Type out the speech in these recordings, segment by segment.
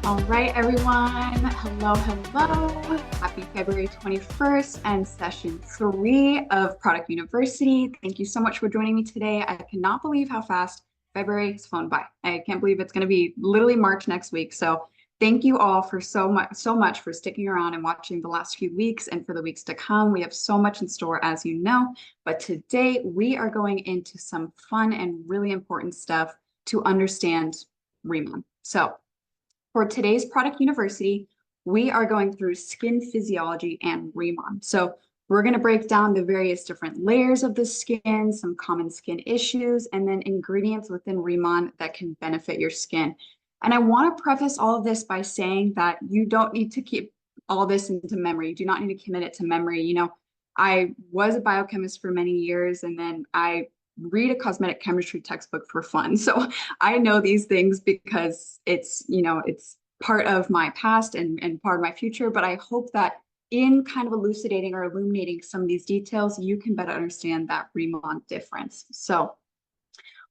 All right, everyone. Hello, hello. Happy February 21st and session 3 of Product University. Thank you so much for joining me today. I cannot believe how fast February has flown by. I can't believe it's going to be literally March next week. So thank you all for so much for sticking around and watching the last few weeks and for the weeks to come. We have so much in store, as you know, but today we are going into some fun and really important stuff to understand Riemann. So for today's Product University, we are going through skin physiology and Riemann. So we're going to break down the various different layers of the skin, some common skin issues, and then ingredients within Riemann that can benefit your skin. And I want to preface all of this by saying that you don't need to keep all this into memory. You do not need to commit it to memory. You know, I was a biochemist for many years, and then I read a cosmetic chemistry textbook for fun. So I know these things because it's, you know, it's part of my past and part of my future, but I hope that in kind of elucidating or illuminating some of these details, you can better understand that Riemann difference. So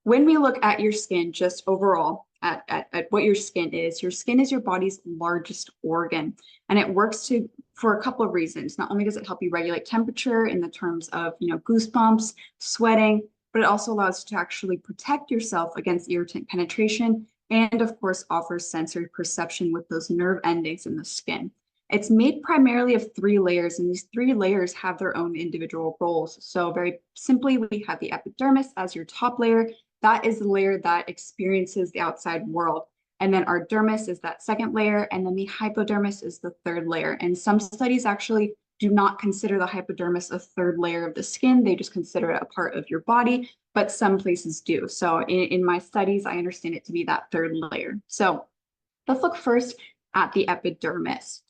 when we look at your skin, just overall at what your skin is your body's largest organ, and it works for a couple of reasons. Not only does it help you regulate temperature in the terms of, you know, goosebumps, sweating, but it also allows you to actually protect yourself against irritant penetration, and of course offers sensory perception with those nerve endings in the skin. It's made primarily of 3 layers, and these 3 layers have their own individual roles. So very simply, we have the epidermis as your top layer. That is the layer that experiences the outside world. And then our dermis is that second layer, and then the hypodermis is the 3rd layer. And some studies actually do not consider the hypodermis a 3rd layer of the skin. They just consider it a part of your body, but some places do. So in my studies, I understand it to be that 3rd layer. So let's look first at the epidermis.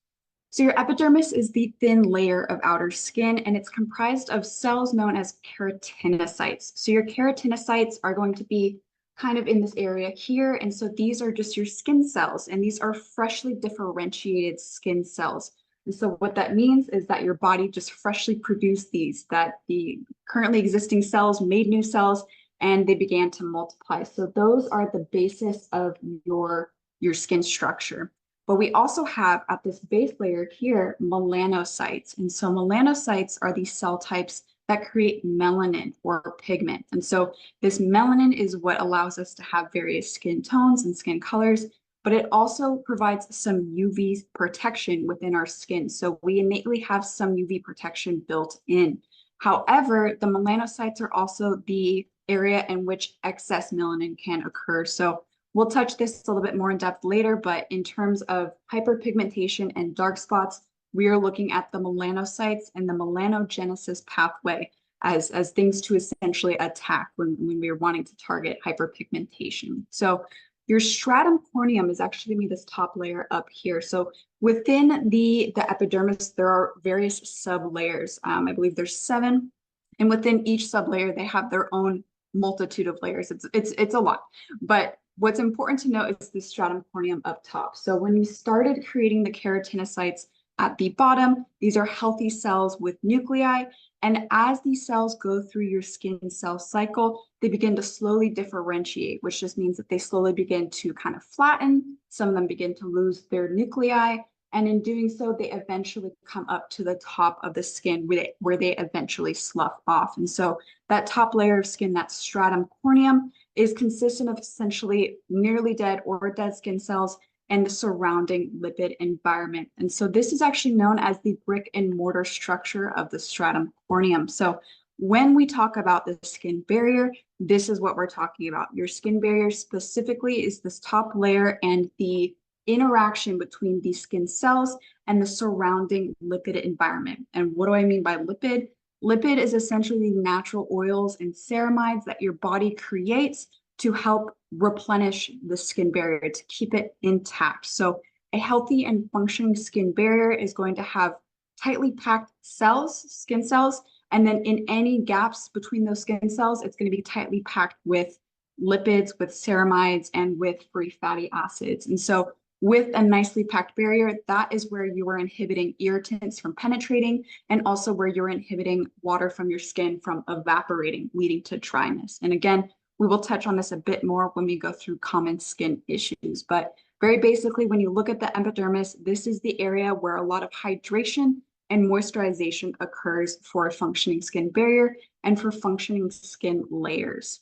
So your epidermis is the thin layer of outer skin, and it's comprised of cells known as keratinocytes. So your keratinocytes are going to be kind of in this area here. And so these are just your skin cells, and these are freshly differentiated skin cells. And so what that means is that your body just freshly produced these, that the currently existing cells made new cells, and they began to multiply. So those are the basis of your skin structure. But we also have at this base layer here, melanocytes. And so melanocytes are these cell types that create melanin or pigment. And so this melanin is what allows us to have various skin tones and skin colors, but it also provides some UV protection within our skin. So we innately have some UV protection built in. However, the melanocytes are also the area in which excess melanin can occur. So we'll touch this a little bit more in depth later, but in terms of hyperpigmentation and dark spots, we are looking at the melanocytes and the melanogenesis pathway as things to essentially attack when we are wanting to target hyperpigmentation. So Your stratum corneum is actually gonna be this top layer up here. So within the epidermis, there are various sub-layers. I believe there's 7. And within each sublayer, they have their own multitude of layers. It's a lot. But what's important to note is the stratum corneum up top. So when you started creating the keratinocytes at the bottom, these are healthy cells with nuclei. And as these cells go through your skin cell cycle, they begin to slowly differentiate, which just means that they slowly begin to kind of flatten. Some of them begin to lose their nuclei. And in doing so, they eventually come up to the top of the skin where they eventually slough off. And so that top layer of skin, that stratum corneum, is consistent of essentially nearly dead or dead skin cells and the surrounding lipid environment. And so this is actually known as the brick and mortar structure of the stratum corneum. So when we talk about the skin barrier, this is what we're talking about. Your skin barrier specifically is this top layer and the interaction between these skin cells and the surrounding lipid environment. And what do I mean by lipid? Lipid is essentially natural oils and ceramides that your body creates to help replenish the skin barrier, to keep it intact. So a healthy and functioning skin barrier is going to have tightly packed cells, skin cells, and then in any gaps between those skin cells, it's going to be tightly packed with lipids, with ceramides, and with free fatty acids. And so with a nicely packed barrier, that is where you are inhibiting irritants from penetrating and also where you're inhibiting water from your skin from evaporating, leading to dryness. And again, we will touch on this a bit more when we go through common skin issues. But very basically, when you look at the epidermis, this is the area where a lot of hydration and moisturization occurs for a functioning skin barrier and for functioning skin layers.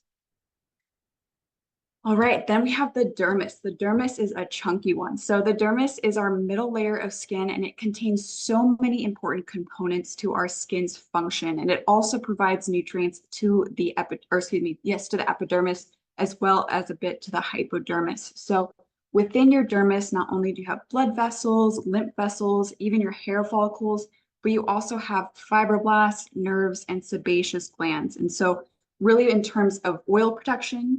All right, then we have the dermis. The dermis is a chunky one. So the dermis is our middle layer of skin, and it contains so many important components to our skin's function. And it also provides nutrients to the to the epidermis, as well as a bit to the hypodermis. So within your dermis, not only do you have blood vessels, lymph vessels, even your hair follicles, but you also have fibroblasts, nerves, and sebaceous glands. And so really in terms of oil production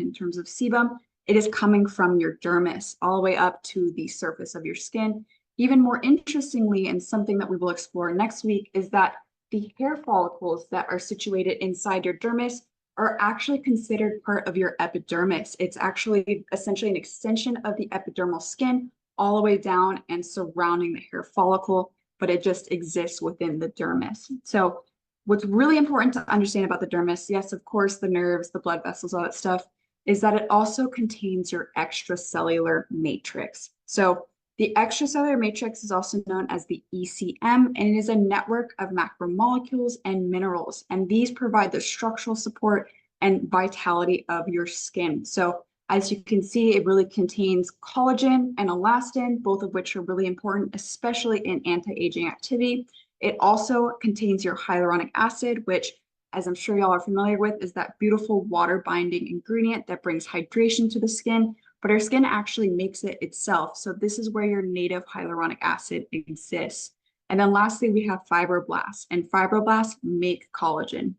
in terms of sebum, it is coming from your dermis all the way up to the surface of your skin. Even more interestingly, and something that we will explore next week, is that the hair follicles that are situated inside your dermis are actually considered part of your epidermis. It's actually essentially an extension of the epidermal skin all the way down and surrounding the hair follicle, but it just exists within the dermis. So what's really important to understand about the dermis, yes, of course, the nerves, the blood vessels, all that stuff, is that it also contains your extracellular matrix. So the extracellular matrix is also known as the ECM, and it is a network of macromolecules and minerals, and these provide the structural support and vitality of your skin. So as you can see, it really contains collagen and elastin, both of which are really important, especially in anti-aging activity. It also contains your hyaluronic acid, which, as I'm sure y'all are familiar with, is that beautiful water-binding ingredient that brings hydration to the skin, but our skin actually makes it itself. So this is where your native hyaluronic acid exists. And then lastly, we have fibroblasts, and fibroblasts make collagen.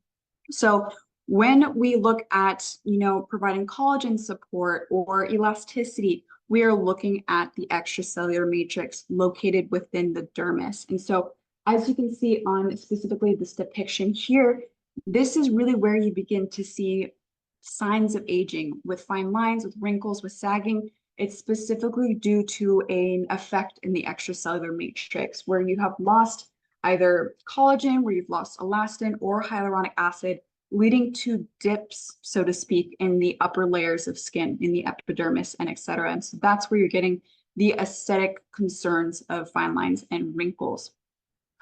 So when we look at, providing collagen support or elasticity, we are looking at the extracellular matrix located within the dermis. And so as you can see on specifically this depiction here, this is really where you begin to see signs of aging with fine lines, with wrinkles, with sagging. It's specifically due to an effect in the extracellular matrix where you have lost either collagen, where you've lost elastin or hyaluronic acid, leading to dips, so to speak, in the upper layers of skin, in the epidermis and et cetera. And so that's where you're getting the aesthetic concerns of fine lines and wrinkles.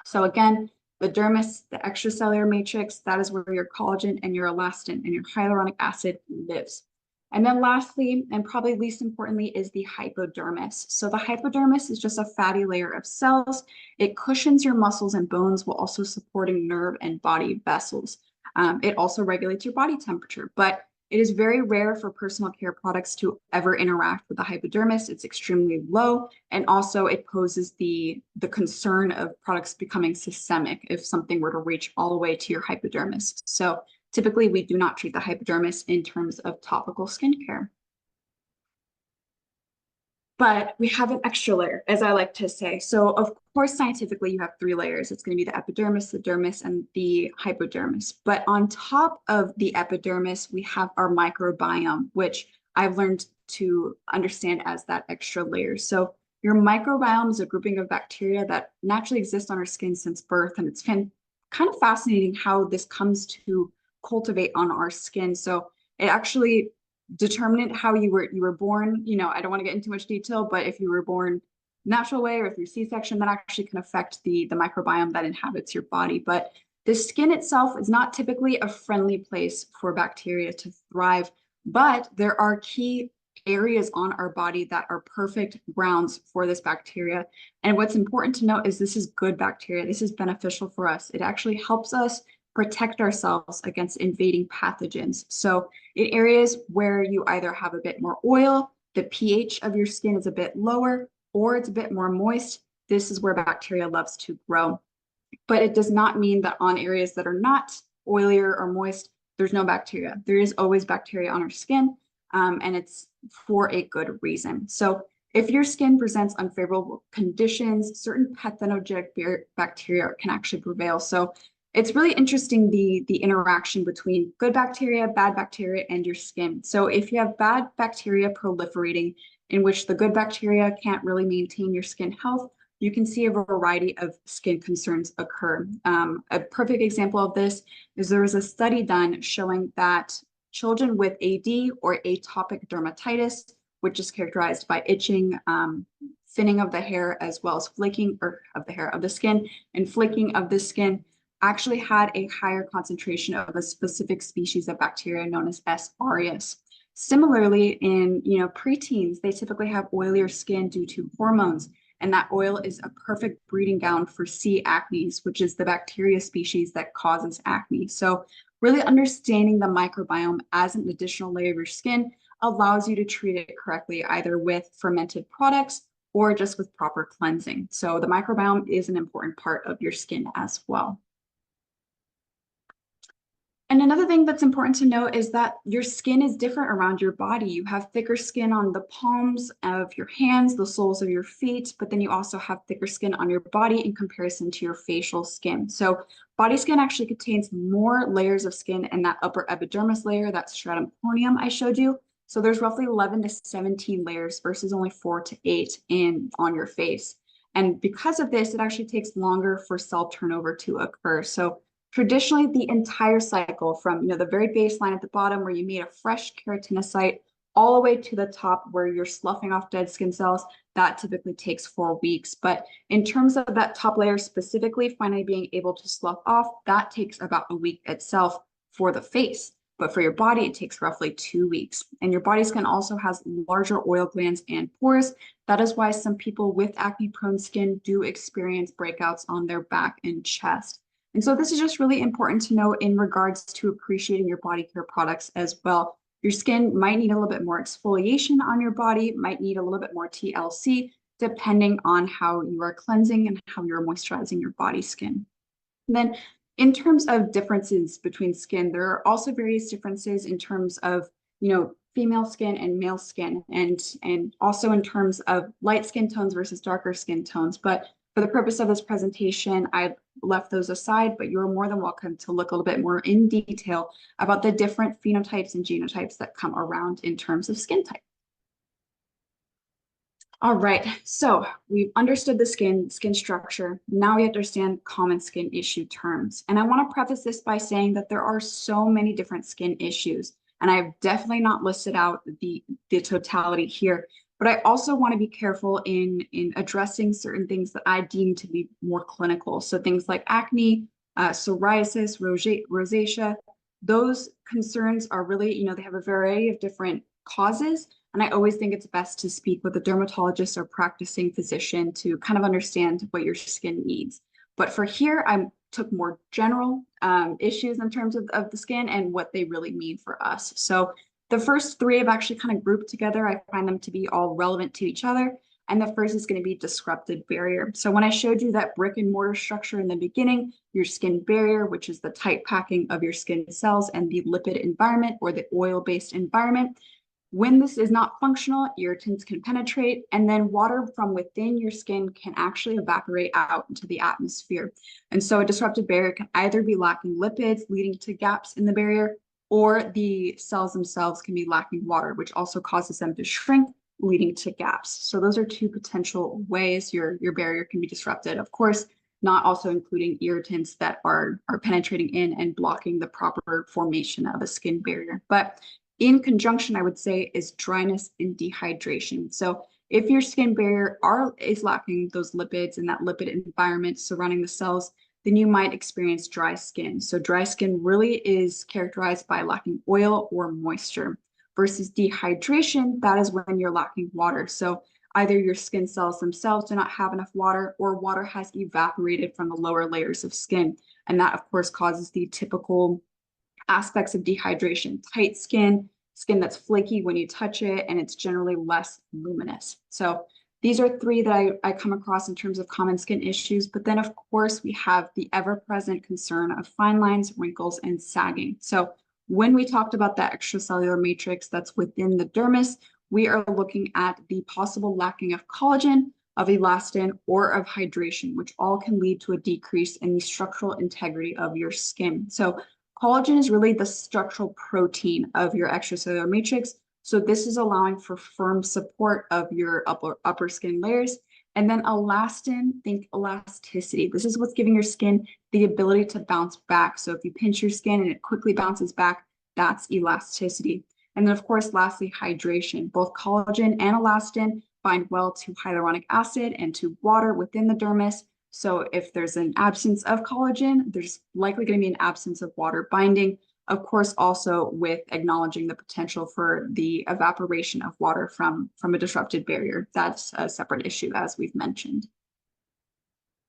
So again, the dermis, the extracellular matrix, that is where your collagen and your elastin and your hyaluronic acid lives. And then lastly, and probably least importantly, is the hypodermis. So the hypodermis is just a fatty layer of cells. It cushions your muscles and bones while also supporting nerve and body vessels. It also regulates your body temperature, but it is very rare for personal care products to ever interact with the hypodermis. It's extremely low, and also it poses the concern of products becoming systemic if something were to reach all the way to your hypodermis. So typically we do not treat the hypodermis in terms of topical skincare. But we have an extra layer, as I like to say. So of course, scientifically, you have three layers. It's going to be the epidermis, the dermis, and the hypodermis. But on top of the epidermis, we have our microbiome, which I've learned to understand as that extra layer. So your microbiome is a grouping of bacteria that naturally exist on our skin since birth. And it's kind of fascinating how this comes to cultivate on our skin. So it actually determinant how you were born. I don't want to get into much detail, but if you were born natural way or through C-section, that actually can affect the microbiome that inhabits your body. But the skin itself is not typically a friendly place for bacteria to thrive, but there are key areas on our body that are perfect grounds for this bacteria. And what's important to note is this is good bacteria. This is beneficial for us. It actually helps us protect ourselves against invading pathogens. So in areas where you either have a bit more oil, the pH of your skin is a bit lower, or it's a bit more moist, this is where bacteria loves to grow. But it does not mean that on areas that are not oilier or moist, there's no bacteria. There is always bacteria on our skin, and it's for a good reason. So if your skin presents unfavorable conditions, certain pathogenic bacteria can actually prevail. So it's really interesting the interaction between good bacteria, bad bacteria, and your skin. So if you have bad bacteria proliferating, in which the good bacteria can't really maintain your skin health, you can see a variety of skin concerns occur. A perfect example of this is there was a study done showing that children with AD or atopic dermatitis, which is characterized by itching, thinning of the hair, as well as flaking of the skin and flaking of the skin, actually had a higher concentration of a specific species of bacteria known as S. aureus. Similarly, in preteens, they typically have oilier skin due to hormones, and that oil is a perfect breeding ground for C. acnes, which is the bacteria species that causes acne. So really understanding the microbiome as an additional layer of your skin allows you to treat it correctly, either with fermented products or just with proper cleansing. So the microbiome is an important part of your skin as well. And another thing that's important to note is that your skin is different around your body. You have thicker skin on the palms of your hands, the soles of your feet, but then you also have thicker skin on your body in comparison to your facial skin. So body skin actually contains more layers of skin in that upper epidermis layer, that stratum corneum I showed you. So there's roughly 11 to 17 layers versus only 4 to 8 on your face. And because of this, it actually takes longer for cell turnover to occur. So traditionally, the entire cycle from the very baseline at the bottom where you made a fresh keratinocyte all the way to the top where you're sloughing off dead skin cells, that typically takes 4 weeks. But in terms of that top layer specifically, finally being able to slough off, that takes about a week itself for the face. But for your body, it takes roughly 2 weeks. And your body skin also has larger oil glands and pores. That is why some people with acne-prone skin do experience breakouts on their back and chest. And so this is just really important to know in regards to appreciating your body care products as well. Your skin might need a little bit more exfoliation on your body, might need a little bit more TLC, depending on how you are cleansing and how you're moisturizing your body skin. And then in terms of differences between skin, there are also various differences in terms of, female skin and male skin, and also in terms of light skin tones versus darker skin tones. But for the purpose of this presentation, I've left those aside, but you're more than welcome to look a little bit more in detail about the different phenotypes and genotypes that come around in terms of skin type. All right, so we've understood the skin structure. Now we understand common skin issue terms. And I want to preface this by saying that there are so many different skin issues, and I've definitely not listed out the totality here. But I also want to be careful in addressing certain things that I deem to be more clinical. So things like acne, psoriasis, rosacea, those concerns are really, they have a variety of different causes. And I always think it's best to speak with a dermatologist or practicing physician to kind of understand what your skin needs. But for here, I took more general issues in terms of the skin and what they really mean for us. So the first 3 I've actually kind of grouped together. I find them to be all relevant to each other. And the first is going to be disrupted barrier. So when I showed you that brick and mortar structure in the beginning, your skin barrier, which is the tight packing of your skin cells, and the lipid environment or the oil-based environment, When this is not functional, irritants can penetrate, and then water from within your skin can actually evaporate out into the atmosphere. And so a disrupted barrier can either be lacking lipids, leading to gaps in the barrier, or the cells themselves can be lacking water, which also causes them to shrink, leading to gaps. So those are two potential ways your barrier can be disrupted. Of course, not also including irritants that are penetrating in and blocking the proper formation of a skin barrier. But in conjunction, I would say, is dryness and dehydration. So if your skin barrier is lacking those lipids and that lipid environment surrounding the cells, then you might experience dry skin. So dry skin really is characterized by lacking oil or moisture versus dehydration. That is when you're lacking water. So either your skin cells themselves do not have enough water or water has evaporated from the lower layers of skin. And that, of course, causes the typical aspects of dehydration: tight skin, skin that's flaky when you touch it, and it's generally less luminous. So these are three that I come across in terms of common skin issues. But then, of course, we have the ever-present concern of fine lines, wrinkles, and sagging. So when we talked about that extracellular matrix that's within the dermis, we are looking at the possible lacking of collagen, of elastin, or of hydration, which all can lead to a decrease in the structural integrity of your skin. So collagen is really the structural protein of your extracellular matrix. So this is allowing for firm support of your upper skin layers. And then elastin, think elasticity. This is what's giving your skin the ability to bounce back. So if you pinch your skin and it quickly bounces back, that's elasticity. And then, of course, lastly, hydration. Both collagen and elastin bind well to hyaluronic acid and to water within the dermis. So if there's an absence of collagen, there's likely going to be an absence of water binding. Of course, also with acknowledging the potential for the evaporation of water from a disrupted barrier. That's a separate issue, as we've mentioned.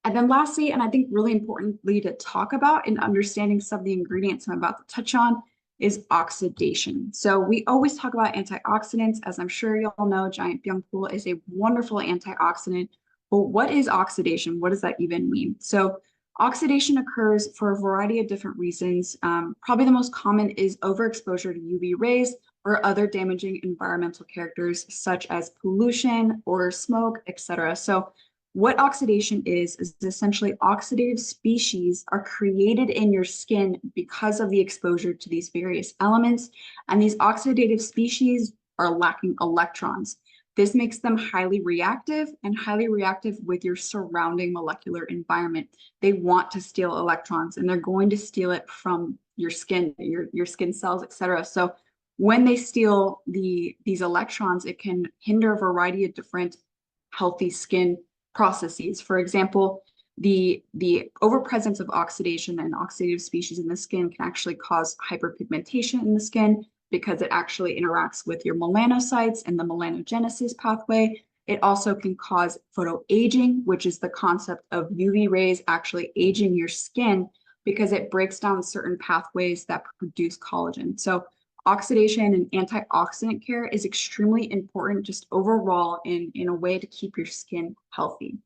And then lastly, and I think really importantly to talk about in understanding some of the ingredients I'm about to touch on, is oxidation. So we always talk about antioxidants. As I'm sure you all know, Giant Byungpool is a wonderful antioxidant. But what is oxidation? What does that even mean? So oxidation occurs for a variety of different reasons. Probably the most common is overexposure to UV rays or other damaging environmental characters such as pollution or smoke, etc. So what oxidation is essentially oxidative species are created in your skin because of the exposure to these various elements. And these oxidative species are lacking electrons. This makes them highly reactive with your surrounding molecular environment. They want to steal electrons and they're going to steal it from your skin, your skin cells, etc. So when they steal these electrons, it can hinder a variety of different healthy skin processes. For example, the overpresence of oxidation and oxidative species in the skin can actually cause hyperpigmentation in the skin because it actually interacts with your melanocytes and the melanogenesis pathway. It also can cause photoaging, which is the concept of UV rays actually aging your skin because it breaks down certain pathways that produce collagen. So oxidation and antioxidant care is extremely important just overall in a way to keep your skin healthy.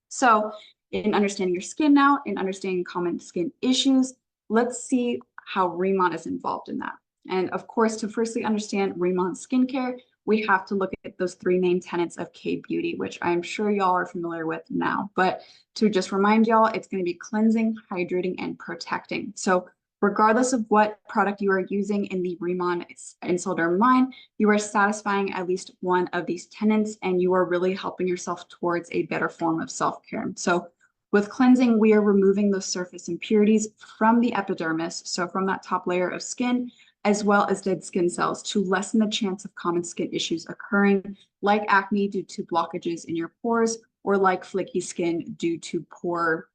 So in understanding your skin now, in understanding common skin issues, let's see how Remon is involved in that. And of course, to firstly understand Remon skincare, we have to look at those three main tenets of K-beauty, which I'm sure y'all are familiar with now. But to just remind y'all, it's going to be cleansing, hydrating, and protecting. So regardless of what product you are using in the Remon Incellderm line, you are satisfying at least one of these tenets, and you are really helping yourself towards a better form of self-care. So with cleansing, we are removing those surface impurities from the epidermis, so from that top layer of skin, as well as dead skin cells to lessen the chance of common skin issues occurring, like acne due to blockages in your pores, or like flaky skin due to poor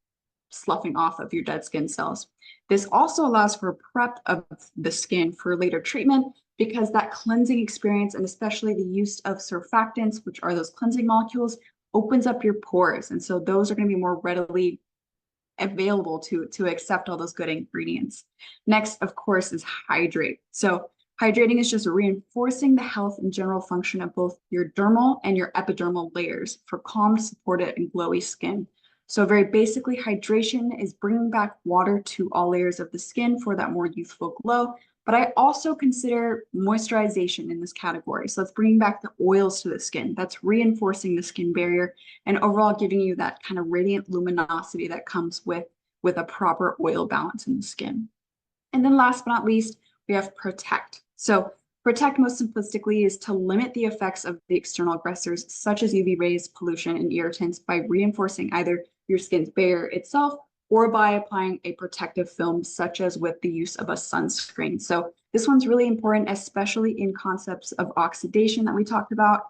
sloughing off of your dead skin cells. This also allows for a prep of the skin for later treatment because that cleansing experience, and especially the use of surfactants, which are those cleansing molecules, opens up your pores. And so those are going to be more readily available to accept all those good ingredients. Next, of course, is hydrate. So hydrating is just reinforcing the health and general function of both your dermal and your epidermal layers for calm, supported, and glowy skin. So very basically, hydration is bringing back water to all layers of the skin for that more youthful glow, But I also consider moisturization in this category. So that's bringing back the oils to the skin. That's reinforcing the skin barrier and overall giving you that kind of radiant luminosity that comes with a proper oil balance in the skin. And then last but not least, we have protect. So protect most simplistically is to limit the effects of the external aggressors such as UV rays, pollution, and irritants by reinforcing either your skin's barrier itself or by applying a protective film such as with the use of a sunscreen. So this one's really important, especially in concepts of oxidation that we talked about.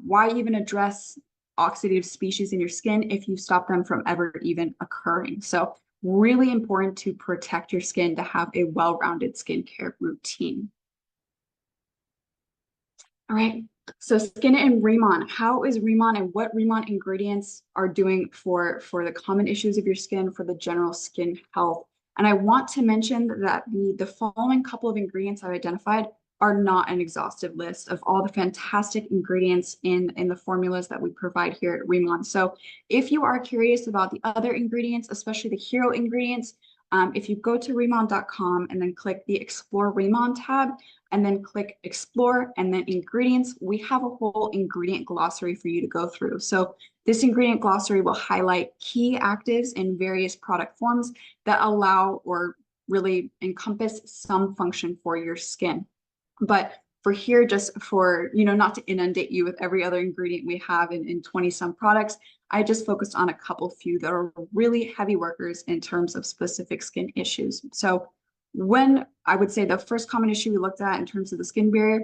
Why even address oxidative species in your skin if you stop them from ever even occurring? So really important to protect your skin to have a well-rounded skincare routine. All right, so skin and Remon. How is Remon and what Remon ingredients are doing for the common issues of your skin, for the general skin health? And I want to mention that the following couple of ingredients I've identified are not an exhaustive list of all the fantastic ingredients in the formulas that we provide here at Remon. So if you are curious about the other ingredients, especially the hero ingredients, if you go to remon.com and then click the Explore Remon tab, and then click explore and then ingredients, we have a whole ingredient glossary for you to go through. So this ingredient glossary will highlight key actives in various product forms that allow or really encompass some function for your skin. But for here, just for, not to inundate you with every other ingredient we have in 20 some products, I just focused on a couple few that are really heavy workers in terms of specific skin issues. So when I would say the first common issue we looked at in terms of the skin barrier,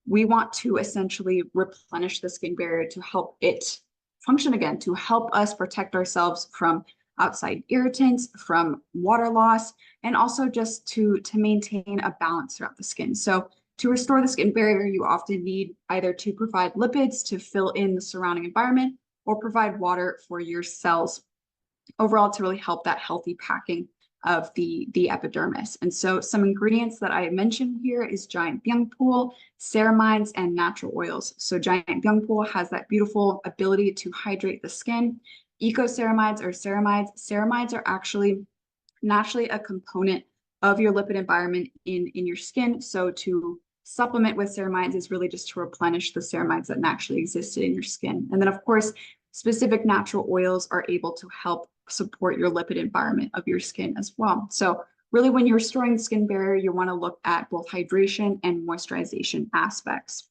we want to essentially replenish the skin barrier to help it function again, to help us protect ourselves from outside irritants, from water loss, and also just to maintain a balance throughout the skin. So to restore the skin barrier, you often need either to provide lipids to fill in the surrounding environment or provide water for your cells overall to really help that healthy packing of the epidermis. And so some ingredients that I mentioned here is giant byungpool, ceramides, and natural oils. So giant byungpool has that beautiful ability to hydrate the skin. Ecoceramides or ceramides. Ceramides are actually naturally a component of your lipid environment in your skin. So to supplement with ceramides is really just to replenish the ceramides that naturally existed in your skin. And then of course, specific natural oils are able to help support your lipid environment of your skin as well. So really when you're restoring the skin barrier, you want to look at both hydration and moisturization aspects.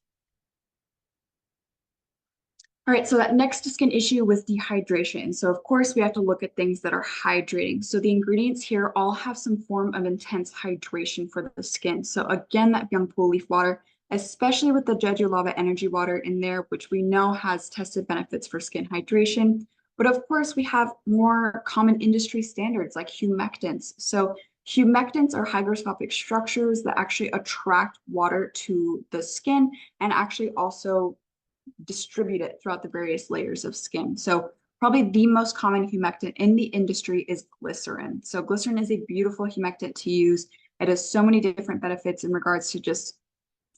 All right, so that next skin issue was dehydration. So of course we have to look at things that are hydrating. So the ingredients here all have some form of intense hydration for the skin. So again, that Byungpool leaf water, especially with the Jeju Lava energy water in there, which we know has tested benefits for skin hydration. But of course we have more common industry standards like humectants. So humectants are hygroscopic structures that actually attract water to the skin and actually also distribute it throughout the various layers of skin. So probably the most common humectant in the industry is glycerin. So glycerin is a beautiful humectant to use. It has so many different benefits in regards to just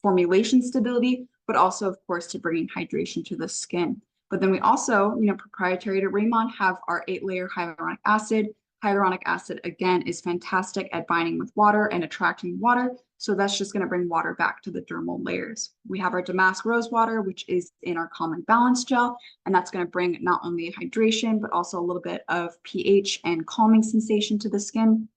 formulation stability, but also of course to bringing hydration to the skin. But then we also, proprietary to Raymond, have our 8-layer hyaluronic acid. Hyaluronic acid, again, is fantastic at binding with water and attracting water. So that's just going to bring water back to the dermal layers. We have our damask rose water, which is in our Calm and Balance gel, and that's going to bring not only hydration, but also a little bit of pH and calming sensation to the skin.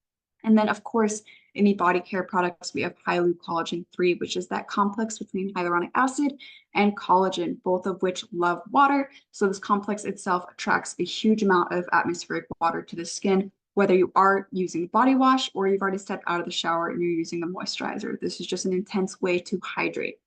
And then, of course, in the body care products, we have Hyaloo Collagen 3, which is that complex between hyaluronic acid and collagen, both of which love water. So this complex itself attracts a huge amount of atmospheric water to the skin, whether you are using body wash or you've already stepped out of the shower and you're using the moisturizer. This is just an intense way to hydrate.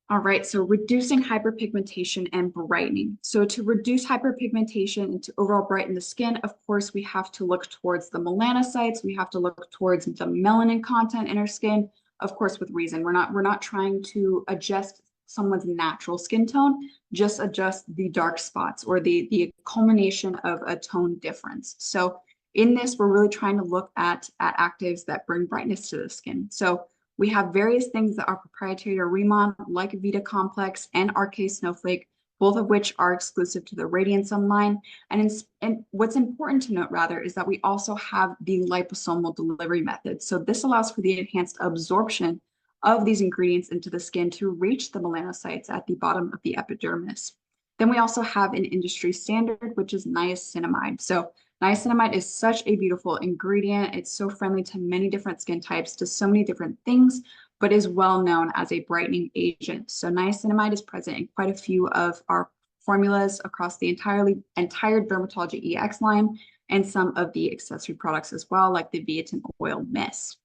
All right, so reducing hyperpigmentation and brightening. So to reduce hyperpigmentation and to overall brighten the skin, of course, we have to look towards the melanocytes. We have to look towards the melanin content in our skin, of course, with reason. We're not trying to adjust someone's natural skin tone, just adjust the dark spots or the culmination of a tone difference. So in this, we're really trying to look at actives that bring brightness to the skin. So we have various things that are proprietary to Remon, like Vita Complex and RK Snowflake, both of which are exclusive to the Radiantsome line. And what's important to note rather is that we also have the liposomal delivery method. So this allows for the enhanced absorption of these ingredients into the skin to reach the melanocytes at the bottom of the epidermis. Then we also have an industry standard, which is niacinamide. So niacinamide is such a beautiful ingredient. It's so friendly to many different skin types, to so many different things, but is well known as a brightening agent. So niacinamide is present in quite a few of our formulas across the entire Dermatology EX line and some of the accessory products as well, like the Biotin Oil Mist.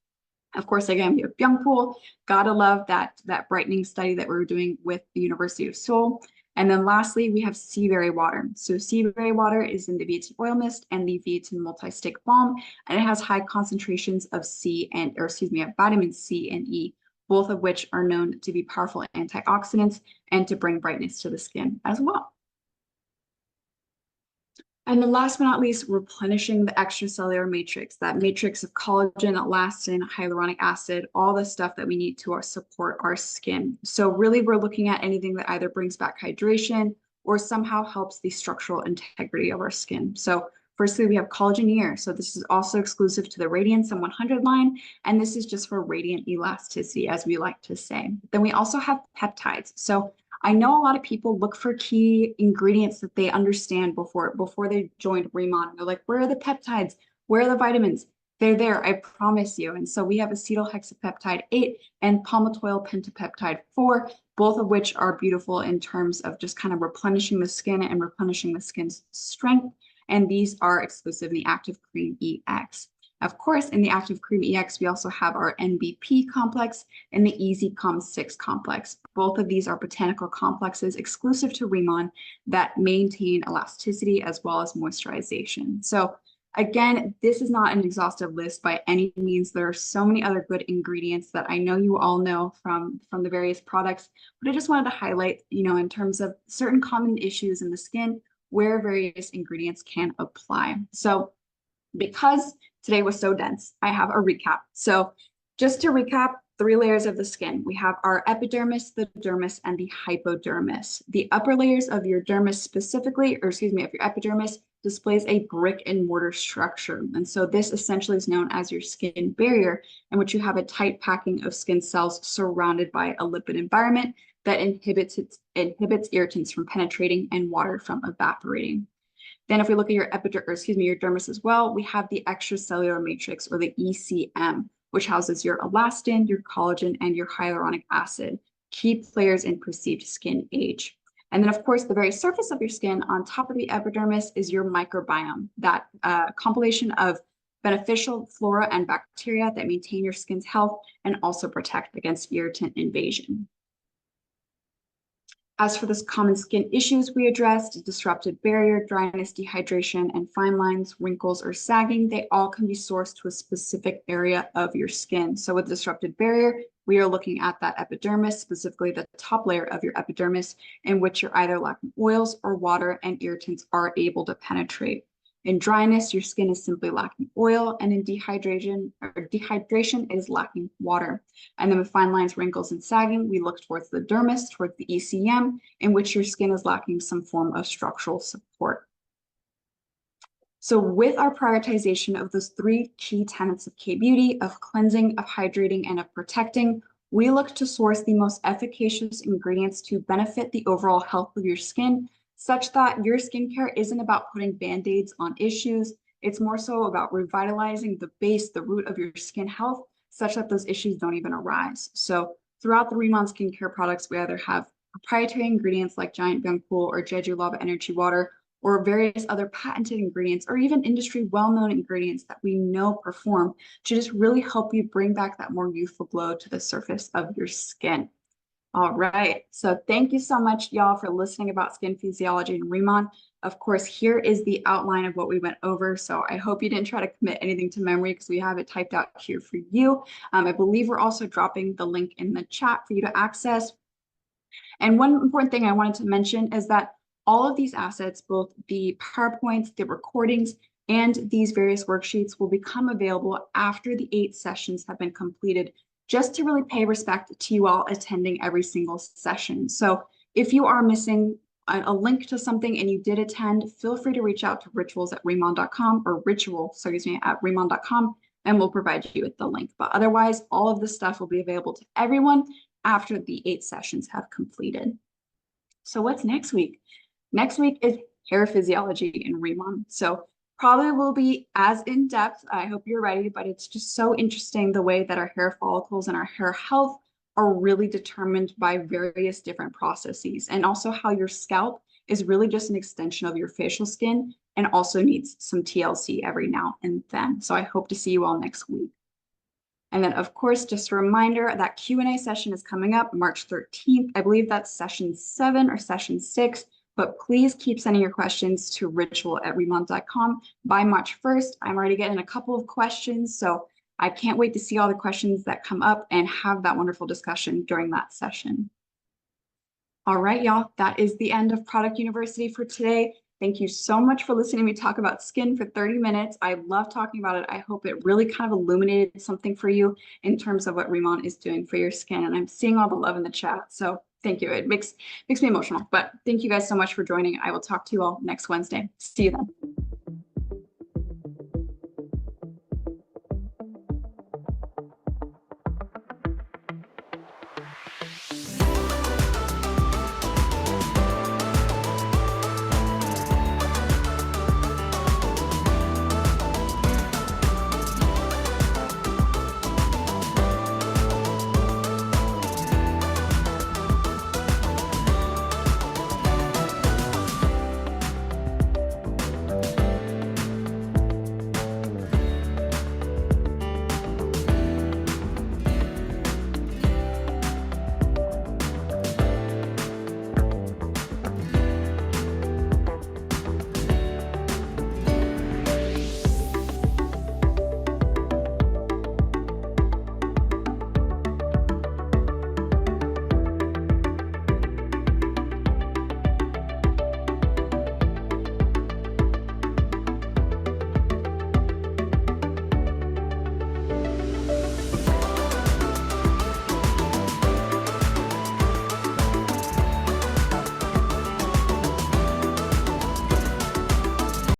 Of course, again, we have Byungpool. Gotta love that brightening study that we were doing with the University of Seoul. And then lastly, we have sea berry water. So sea berry water is in the Biotin Oil Mist and the Biotin Multi-Stick Balm, and it has high concentrations of vitamin C and E, both of which are known to be powerful antioxidants and to bring brightness to the skin as well. And then last but not least, replenishing the extracellular matrix, that matrix of collagen, elastin, hyaluronic acid, all the stuff that we need to support our skin. So really, we're looking at anything that either brings back hydration or somehow helps the structural integrity of our skin. So firstly, we have Collageneer. So this is also exclusive to the Radiantsome 100 line, and this is just for radiant elasticity, as we like to say. Then we also have peptides. So I know a lot of people look for key ingredients that they understand before they joined Remon. They're like, where are the peptides? Where are the vitamins? They're there, I promise you. And so we have acetohexapeptide 8 and palmitoyl pentapeptide 4, both of which are beautiful in terms of just kind of replenishing the skin and replenishing the skin's strength. And these are exclusive in the Active Cream EX. Of course, in the Active Cream EX, we also have our NBP complex and the EasyCom 6 complex. Both of these are botanical complexes exclusive to Remon that maintain elasticity as well as moisturization. So again, this is not an exhaustive list by any means. There are so many other good ingredients that I know you all know from the various products, but I just wanted to highlight, in terms of certain common issues in the skin where various ingredients can apply. So because today was so dense, I have a recap. So just to recap, 3 layers of the skin. We have our epidermis, the dermis, and the hypodermis. The upper layers of your dermis specifically, of your epidermis, displays a brick and mortar structure. And so this essentially is known as your skin barrier, in which you have a tight packing of skin cells surrounded by a lipid environment that inhibits irritants from penetrating and water from evaporating. Then if we look at your your dermis as well, we have the extracellular matrix, or the ECM, which houses your elastin, your collagen, and your hyaluronic acid, key players in perceived skin age. And then of course, the very surface of your skin on top of the epidermis is your microbiome, that compilation of beneficial flora and bacteria that maintain your skin's health and also protect against irritant invasion. As for the common skin issues we addressed, disrupted barrier, dryness, dehydration, and fine lines, wrinkles, or sagging, they all can be sourced to a specific area of your skin. So with disrupted barrier, we are looking at that epidermis, specifically the top layer of your epidermis, in which you're either lacking oils or water and irritants are able to penetrate. In dryness, your skin is simply lacking oil, and in dehydration is lacking water. And then with fine lines, wrinkles, and sagging, we look towards the dermis, towards the ECM, in which your skin is lacking some form of structural support. So with our prioritization of those 3 key tenets of K-beauty, of cleansing, of hydrating, and of protecting, we look to source the most efficacious ingredients to benefit the overall health of your skin, such that your skincare isn't about putting band-aids on issues. It's more so about revitalizing the base, the root of your skin health, such that those issues don't even arise. So throughout the Remon skincare products, we either have proprietary ingredients like Giant Byungpool or Jeju Lava Energy Water, or various other patented ingredients, or even industry well-known ingredients that we know perform to just really help you bring back that more youthful glow to the surface of your skin. All right, so thank you so much, y'all, for listening about skin physiology and Remon. Of course, here is the outline of what we went over. So I hope you didn't try to commit anything to memory, because we have it typed out here for you. I believe we're also dropping the link in the chat for you to access. And one important thing I wanted to mention is that all of these assets, both the PowerPoints, the recordings, and these various worksheets will become available after the 8 sessions have been completed, just to really pay respect to you all attending every single session. So if you are missing a link to something and you did attend, feel free to reach out to rituals@remon.com or ritual@remon.com, and we'll provide you with the link. But otherwise, all of this stuff will be available to everyone after the 8 sessions have completed. So what's next week? Next week is hair physiology in Remon. So probably will be as in depth. I hope you're ready, but it's just so interesting the way that our hair follicles and our hair health are really determined by various different processes, and also how your scalp is really just an extension of your facial skin and also needs some TLC every now and then. So I hope to see you all next week. And then, of course, just a reminder that Q&A session is coming up March 13th. I believe that's session 7 or session 6, but please keep sending your questions to ritual@remont.com by March 1st. I'm already getting a couple of questions, so I can't wait to see all the questions that come up and have that wonderful discussion during that session. All right, y'all, that is the end of Product University for today. Thank you so much for listening to me talk about skin for 30 minutes. I love talking about it. I hope it really kind of illuminated something for you in terms of what Remon is doing for your skin. And I'm seeing all the love in the chat. So thank you. It makes me emotional. But thank you guys so much for joining. I will talk to you all next Wednesday. See you then.